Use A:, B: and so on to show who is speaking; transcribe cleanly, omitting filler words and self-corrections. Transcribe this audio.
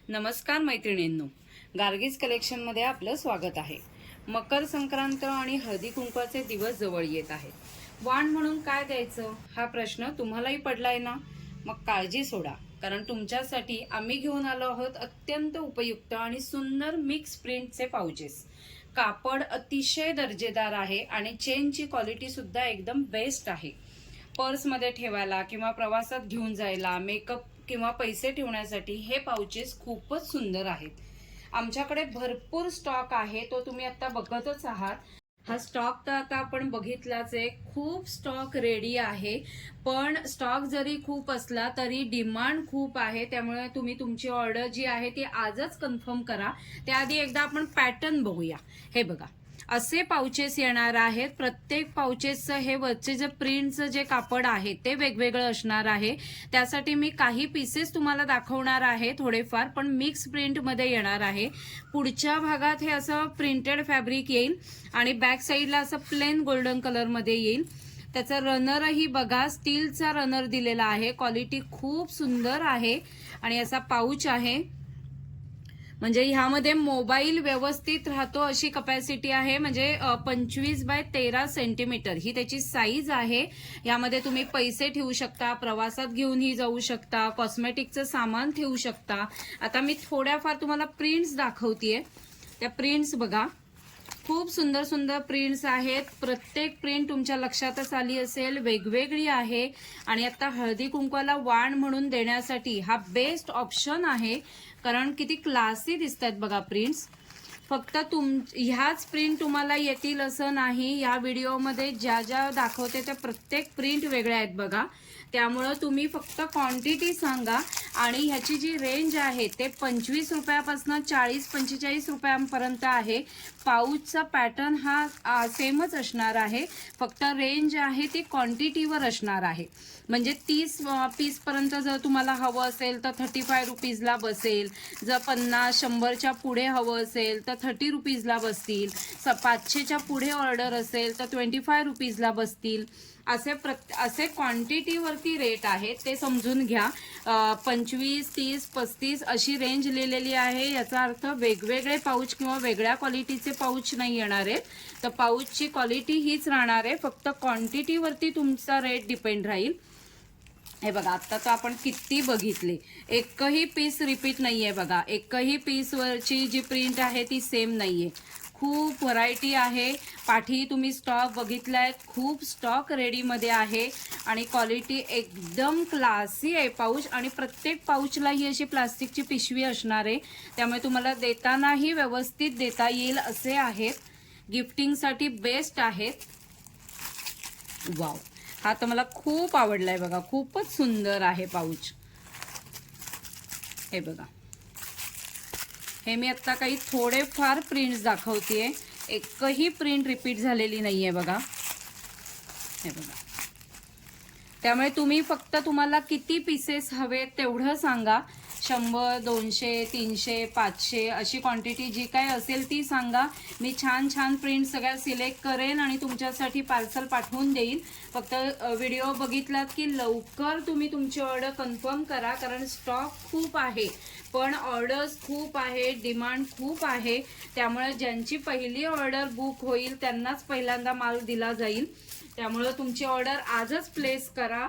A: नमस्कार मैत्रिणींनो, गार्गीज कलेक्शन मध्ये आपलं स्वागत आहे। मकर संक्रांत आणि हळदी कुंकवाचे दिवस जवळ येत आहेत। वाण म्हणून काय द्यायचं हा प्रश्न तुम्हालाही पडलाय ना? मग काळजी सोडा, कारण तुमच्यासाठी आम्ही घेऊन आलो आहोत अत्यंत उपयुक्त आणि सुंदर मिक्स प्रिंटचे पाउचेस। कापड अतिशय दर्जेदार आहे आणि चेनची क्वालिटी सुद्धा एकदम बेस्ट आहे। पर्समध्ये ठेवायला किंवा प्रवासात घेऊन जायला, मेकअप किंवा पैसे ठेवण्यासाठी हे पाउचेस खूपच सुंदर आहेत। आमच्याकडे भरपूर स्टॉक आहे, तो तुम्ही आता बघतच आहात। हा स्टॉक तर आता आपण बघितलाच आहे, खूप स्टॉक रेडी आहे। पण स्टॉक जरी खूप असला तरी डिमांड खूप आहे, त्यामुळे तुम्ही तुमची ऑर्डर जी आहे ती आजच कन्फर्म करा। त्याआधी एकदा आपण पॅटर्न बघूया। हे बघा, असे पाउचेस येणार आहेत। प्रत्येक पाउचेसचं हे वरचे जे प्रिंटचं जे कापड आहे ते वेगवेगळं असणार आहे। त्यासाठी मी काही पीसेस तुम्हाला दाखवणार आहे थोडेफार, पण मिक्स प्रिंट मध्ये येणार आहे। पुढच्या भागात हे असं प्रिंटेड फॅब्रिक येईल आणि बॅक साईडला असं प्लेन गोल्डन कलर मध्ये येईल। त्याचा रनरही बघा, स्टीलचा रनर दिलेला आहे, क्वालिटी खूप सुंदर आहे। आणि असा पाउच आहे, म्हणजे ह्यामध्ये मोबाईल व्यवस्थित राहतो अशी कपॅसिटी आहे। म्हणजे 25 बाय 13 सेंटीमीटर ही त्याची साईज आहे। यामध्ये तुम्ही पैसे ठेवू शकता, प्रवासात घेऊनही जाऊ शकता, कॉस्मेटिकचं सामान ठेवू शकता। आता मी थोड्याफार तुम्हाला प्रिंट्स दाखवतेय। त्या प्रिंट्स बघा, खूप सुंदर सुंदर प्रिंट्स आहेत। प्रत्येक प्रिंट तुमच्या लक्षातच आली असेल, वेगवेगळी आहे। आणि आता हळदी कुंकवाला वाण म्हणून देण्यासाठी हा बेस्ट ऑप्शन आहे, कारण किती क्लासी दिसतात बघा प्रिंट्स। फक्त ह्याच प्रिंट तुम्हाला येतील असं नाही, या व्हिडिओमध्ये ज्या ज्या दाखवते त्या प्रत्येक प्रिंट वेगळ्या आहेत बघा। त्यामुळे तुम्ही फक्त क्वांटिटी सांगा। आणि ह्याची जी रेंज आहे ते 25 रुपयापासून 40-45 रुपयांपर्यंत आहे। पाऊचचा पॅटर्न हा सेमच असणार आहे, फक्त रेंज आहे ती क्वांटिटीवर असणार आहे। म्हणजे 30 पीस पर्यंत जर तुम्हाला हवं असेल तर 35 रुपीजला बसेल। जर 50-100च्या पुढे हवं असेल तर 30 रुपीजला बसतील। 500च्या पुढे ऑर्डर असेल तर 25 रुपीजला बसतील। असे क्वांटिटीवरती रेट आहे, ते समजून घ्या। 25, 30, 35 अशी रेंज लिहिलेली आहे। याचा अर्थ वेगवेगळे पाऊच किंवा वेगळ्या क्वालिटीचे पाऊच नाही येणार आहेत, तर पाऊचची क्वालिटी हीच राहणार आहे, फक्त क्वांटिटीवरती तुमचा रेट डिपेंड राहील। हे बघा, आता तर आपण किती बघितले, एकही पीस रिपीट नाहीये बघा। एकही पीसवरची जी प्रिंट आहे ती सेम नाहीये। खूप व्हरायटी आहे। पाठी तुम्ही स्टॉक बघितलाय, खूप स्टॉक रेडीमध्ये आहे आणि क्वालिटी एकदम क्लासी आहे पाऊच। आणि प्रत्येक पाऊचला ही अशी प्लास्टिकची पिशवी असणार आहे, त्यामुळे तुम्हाला देतानाही व्यवस्थित देता येईल असे आहेत। गिफ्टिंगसाठी बेस्ट आहेत। वाव, हा तर मला खूप आवडलाय बघा, खूपच सुंदर आहे पाऊच। हे बघा, हे मी आता काही थोडेफार प्रिंट्स दाखवतेय, एकही प्रिंट रिपीट झालेली नाहीये बघा। हे बघा, त्यामुळे तुम्ही फक्त तुम्हाला किती पीसेस हवे तेवढं सांगा। 100, 200, 300, 500 अशी क्वांटिटी जी काय असेल ती सांगा। मी छान छान प्रिंट सगळ्या सिलेक्ट करेन आणि तुमच्यासाठी पार्सल पाठवून देईन। फक्त व्हिडिओ बघितलात की लवकर तुम्ही तुमची ऑर्डर कन्फर्म करा, कारण स्टॉक खूप आहे पण ऑर्डर्स खूप आहे, डिमांड खूप आहे। त्यामुळे ज्यांची पहिली ऑर्डर बुक होईल त्यांनाच पहिल्यांदा माल दिला जाईल। त्यामुळे तुमची ऑर्डर आजच प्लेस करा।